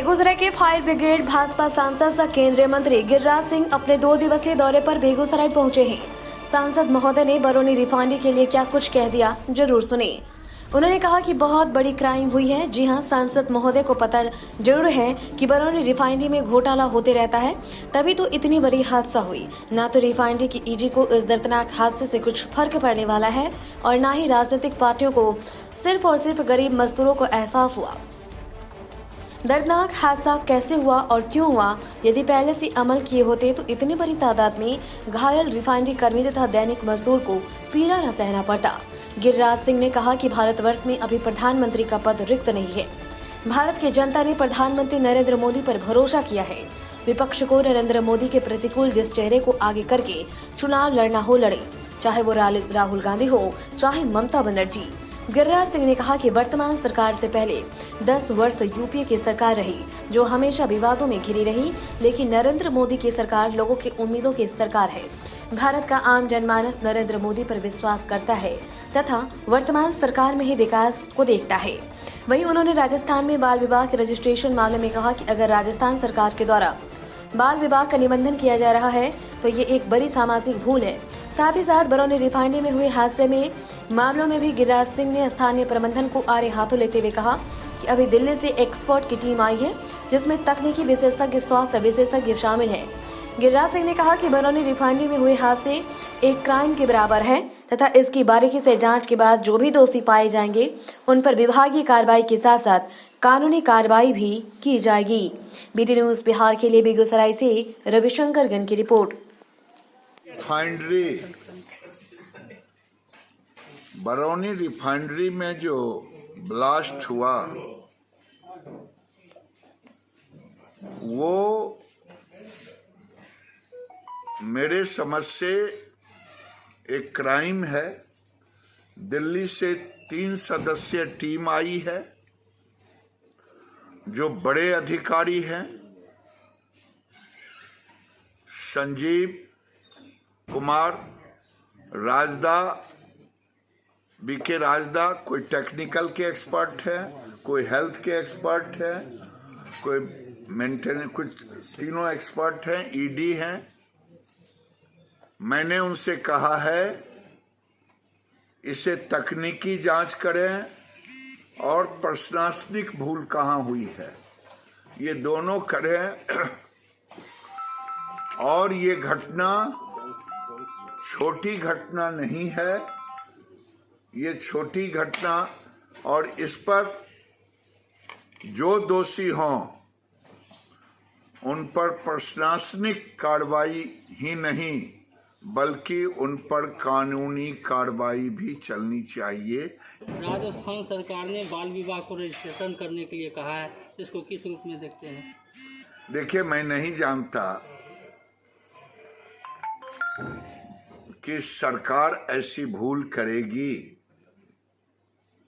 बेगूसराय के fire brigade Bhajpa सांसद सह केंद्रीय मंत्री गिरिराज सिंह अपने 2 दिवसीय दौरे पर बेगूसराय पहुंचे हैं। सांसद महोदय ने बरौनी रिफाइनरी के लिए क्या कुछ कह दिया, जरूर सुनिए। उन्होंने कहा कि बहुत बड़ी क्राइम हुई है। जी हां, सांसद महोदय को पता जरूर है कि बरौनी रिफाइनरी में घोटाला होते रहता है, तभी तो इतनी बड़ी हादसा हुई। ना तो रिफाइनरी की ईडी को इस दर्दनाक हादसे से कुछ फर्क पड़ने वाला है और ना ही राजनीतिक पार्टियों को, सिर्फ और सिर्फ गरीब मजदूरों को एहसास हुआ। दर्दनाक हादसा कैसे हुआ और क्यों हुआ? यदि पहले से अमल किए होते तो इतनी बड़ी तादाद में घायल रिफाइनरी कर्मी तथा दैनिक मजदूर को पीड़ा न सहना पड़ता। गिरिराज सिंह ने कहा कि भारतवर्ष में अभी प्रधानमंत्री का पद रिक्त नहीं है। भारत की जनता ने प्रधानमंत्री नरेंद्र मोदी पर भरोसा किया है। विपक्ष को नरेंद्र मोदी के प्रतिकूल जिस चेहरे को आगे करके चुनाव लड़ना हो लड़े, चाहे वो राहुल गांधी हो, चाहे ममता बनर्जी। गिरिराज सिंह ने कहा कि वर्तमान सरकार से पहले 10 वर्ष यूपीए की सरकार रही, जो हमेशा विवादों में घिरी रही, लेकिन नरेंद्र मोदी की सरकार लोगों की उम्मीदों की सरकार है। भारत का आम जनमानस नरेंद्र मोदी पर विश्वास करता है तथा वर्तमान सरकार में ही विकास को देखता है। वहीं उन्होंने राजस्थान में बाल विवाह के रजिस्ट्रेशन मामले में कहा कि अगर राजस्थान सरकार के द्वारा बाल विवाह का निबंधन किया जा रहा है तो ये एक बड़ी सामाजिक भूल है। साथ ही साथ बरौनी रिफाइनरी में हुए हादसे में मामलों में भी गिरिराज सिंह ने स्थानीय प्रबंधन को आड़े हाथों लेते हुए कहा कि अभी दिल्ली से एक्सपर्ट की टीम आई है, जिसमें तकनीकी विशेषज्ञ, स्वास्थ्य विशेषज्ञ शामिल हैं। गिरिराज सिंह ने कहा कि बरौनी रिफाइनरी में हुए हादसे एक क्राइम के बराबर है तथा इसकी बारीकी से जांच के बाद जो भी दोषी पाए जाएंगे उन पर विभागीय कार्रवाई के साथ साथ कानूनी कार्रवाई भी की जाएगी। बीटी न्यूज बिहार के लिए बेगूसराय से रविशंकर गन की रिपोर्ट। रिफाइनरी, बरौनी रिफाइनरी में जो ब्लास्ट हुआ वो मेरे समझ से एक क्राइम है। दिल्ली से 3 सदस्यीय टीम आई है जो बड़े अधिकारी हैं। संजीव कुमार राजदा, बीके राजदा, कोई टेक्निकल के एक्सपर्ट है, कोई हेल्थ के एक्सपर्ट है, कोई मेंटेनेंस, कुछ तीनों एक्सपर्ट हैं, ईडी हैं। मैंने उनसे कहा है इसे तकनीकी जांच करें और प्रशासनिक भूल कहाँ हुई है ये दोनों करें। और ये घटना छोटी घटना नहीं है, ये छोटी घटना, और इस पर जो दोषी हों उन पर प्रशासनिक कार्रवाई ही नहीं बल्कि उन पर कानूनी कार्रवाई भी चलनी चाहिए। राजस्थान सरकार ने बाल विवाह को रजिस्ट्रेशन करने के लिए कहा है, इसको किस रूप में देखते हैं? देखिए, मैं नहीं जानता कि सरकार ऐसी भूल करेगी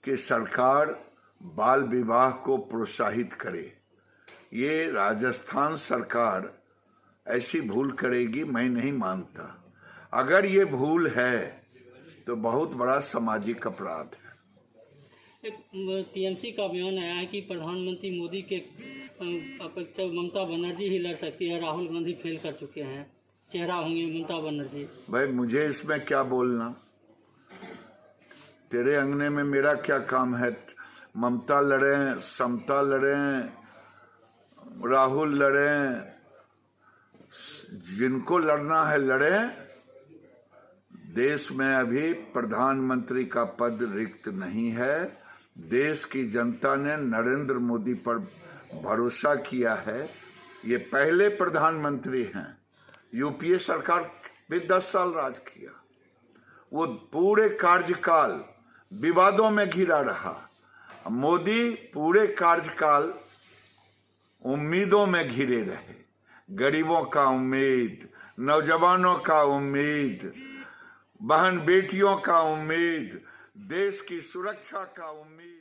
कि सरकार बाल विवाह को प्रोत्साहित करे। ये राजस्थान सरकार ऐसी भूल करेगी, मैं नहीं मानता। अगर ये भूल है तो बहुत बड़ा सामाजिक अपराध है। एक टीएमसी का बयान आया है कि प्रधानमंत्री मोदी के अपेक्षा ममता बनर्जी ही लड़ सकती है, राहुल गांधी फेल कर चुके हैं, चेहरा होंगे ममता बनर्जी। भाई, मुझे इसमें क्या बोलना, तेरे अंगने में मेरा क्या काम है? ममता लड़े, समता लड़े, राहुल लड़े, जिनको लड़ना है लड़े। देश में अभी प्रधानमंत्री का पद रिक्त नहीं है। देश की जनता ने नरेंद्र मोदी पर भरोसा किया है। ये पहले प्रधानमंत्री हैं। यूपीए सरकार भी 10 साल राज किया। वो पूरे कार्यकाल विवादों में घिरा रहा। मोदी पूरे कार्यकाल उम्मीदों में घिरे रहे। गरीबों का उम्मीद, नौजवानों का उम्मीद, बहन बेटियों का उम्मीद, देश की सुरक्षा का उम्मीद।